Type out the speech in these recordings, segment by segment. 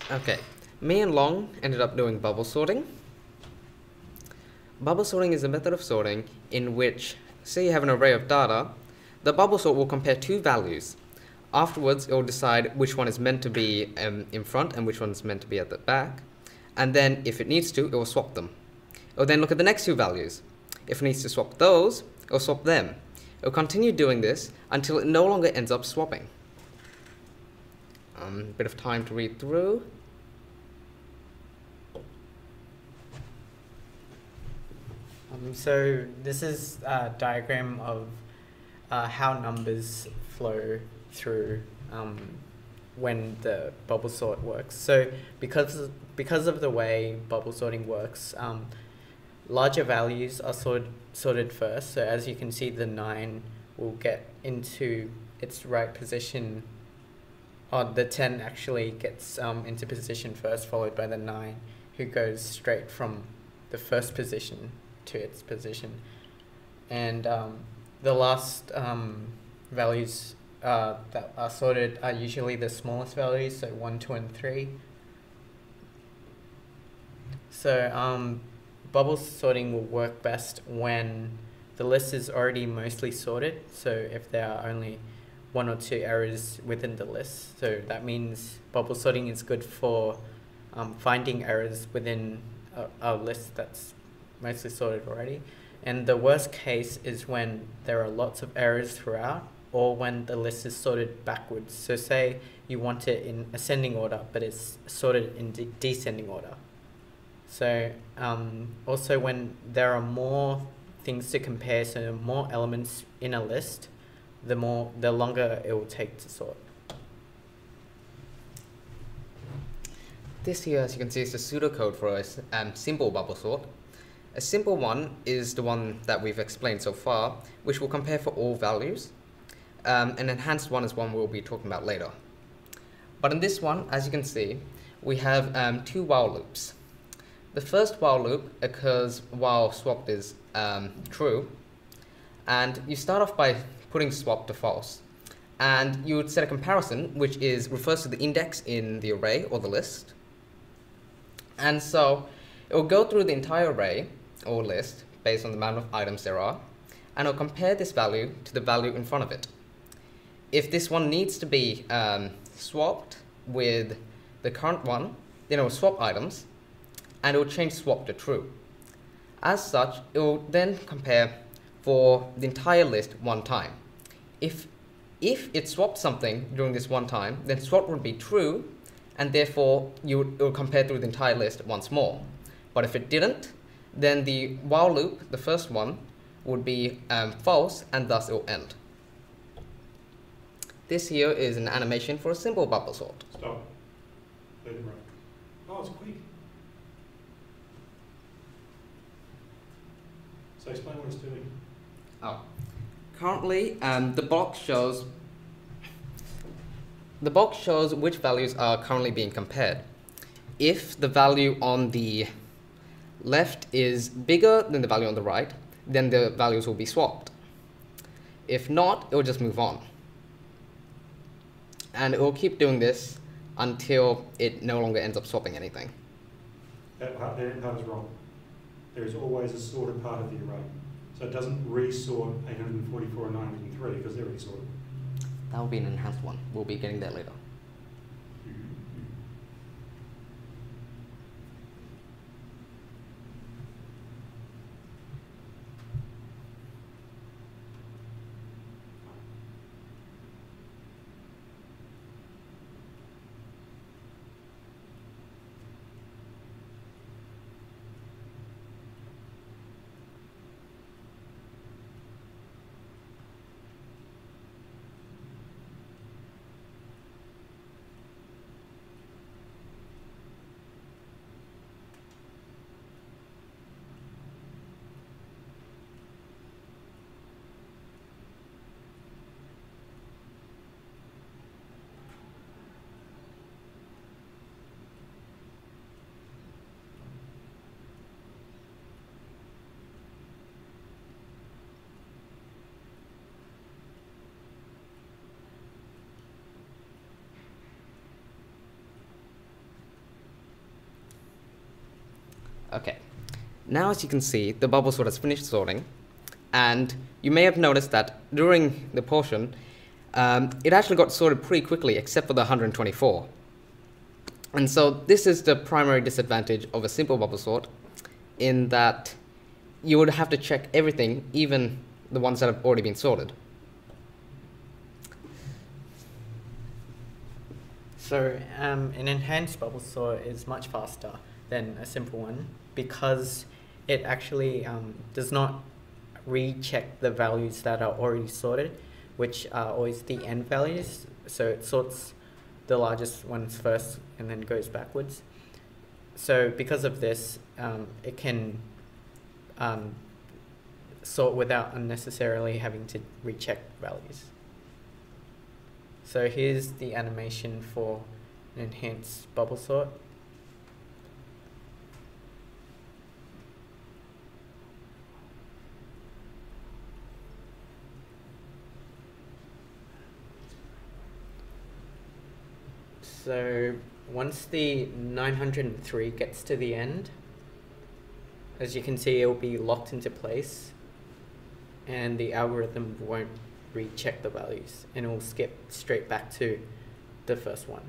Okay, me and Long ended up doing bubble sorting. Bubble sorting is a method of sorting in which, say you have an array of data, the bubble sort will compare two values. Afterwards, it will decide which one is meant to be in front and which one is meant to be at the back. And then, if it needs to, it will swap them. It will then look at the next two values. If it needs to swap those, it will swap them. It will continue doing this until it no longer ends up swapping. Bit of time to read through. So this is a diagram of how numbers flow through when the bubble sort works. So because of the way bubble sorting works, larger values are sorted first. So as you can see, the 9 will get into its right position. Or the 10 actually gets into position first, followed by the 9, who goes straight from the first position to its position. And the last values that are sorted are usually the smallest values, so 1, 2, and 3. So bubble sorting will work best when the list is already mostly sorted. So if there are only 1 or 2 errors within the list, so that means bubble sorting is good for finding errors within a list that's mostly sorted already. And the worst case is when there are lots of errors throughout, or when the list is sorted backwards. So say you want it in ascending order, but it's sorted in descending order. So also when there are more things to compare, so more elements in a list, the longer it will take to sort. This here, as you can see, is the pseudocode for a simple bubble sort. A simple one is the one that we've explained so far, which will compare for all values. An enhanced one is one we'll be talking about later. But in this one, as you can see, we have 2 while loops. The first while loop occurs while swapped is true, and you start off by putting swap to false. And you would set a comparison, which refers to the index in the array or the list. And so it will go through the entire array or list based on the amount of items there are, and it will compare this value to the value in front of it. If this one needs to be swapped with the current one, then it will swap items, and it will change swap to true. As such, it will then compare for the entire list one time. If it swapped something during this one time, then swap would be true, and therefore it will compare through the entire list once more. But if it didn't, then the while loop, the first one, would be false, and thus it will end. This here is an animation for a simple bubble sort. Stop. Let it run. Oh, it's quick. So explain what it's doing. Oh. Currently, the box shows which values are currently being compared. If the value on the left is bigger than the value on the right, then the values will be swapped. If not, it will just move on. And it will keep doing this until it no longer ends up swapping anything. That part is wrong. There is always a sorted part of the array. So it doesn't resort 844 and 903 because they're already sorted. That will be an enhanced one. We'll be getting there later. Okay. Now, as you can see, the bubble sort has finished sorting, and you may have noticed that during the portion, it actually got sorted pretty quickly, except for the 124. And so this is the primary disadvantage of a simple bubble sort, in that you would have to check everything, even the ones that have already been sorted. So an enhanced bubble sort is much faster than a simple one because it actually does not recheck the values that are already sorted, which are always the end values. So it sorts the largest ones first and then goes backwards. So because of this, it can sort without unnecessarily having to recheck values. So here's the animation for an enhanced bubble sort. So once the 903 gets to the end, as you can see, it will be locked into place and the algorithm won't recheck the values and it will skip straight back to the first one.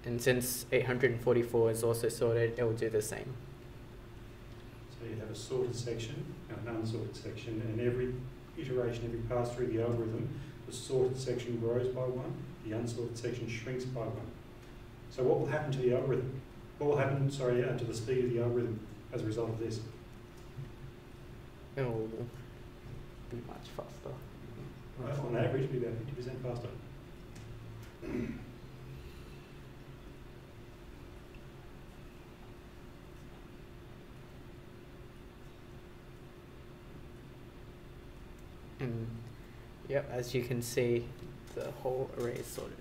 And since 844 is also sorted, it will do the same. So you have a sorted section and an unsorted section, and every iteration, every pass through the algorithm, the sorted section grows by 1, the unsorted section shrinks by 1. So what will happen to the algorithm? What will happen, to the speed of the algorithm as a result of this? It will be much faster. On average, it'll be about 50% faster. And yep, as you can see, the whole array is sorted.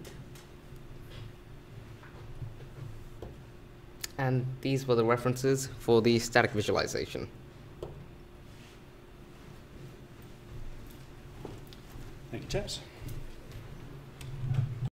And these were the references for the static visualization. Thank you, chaps.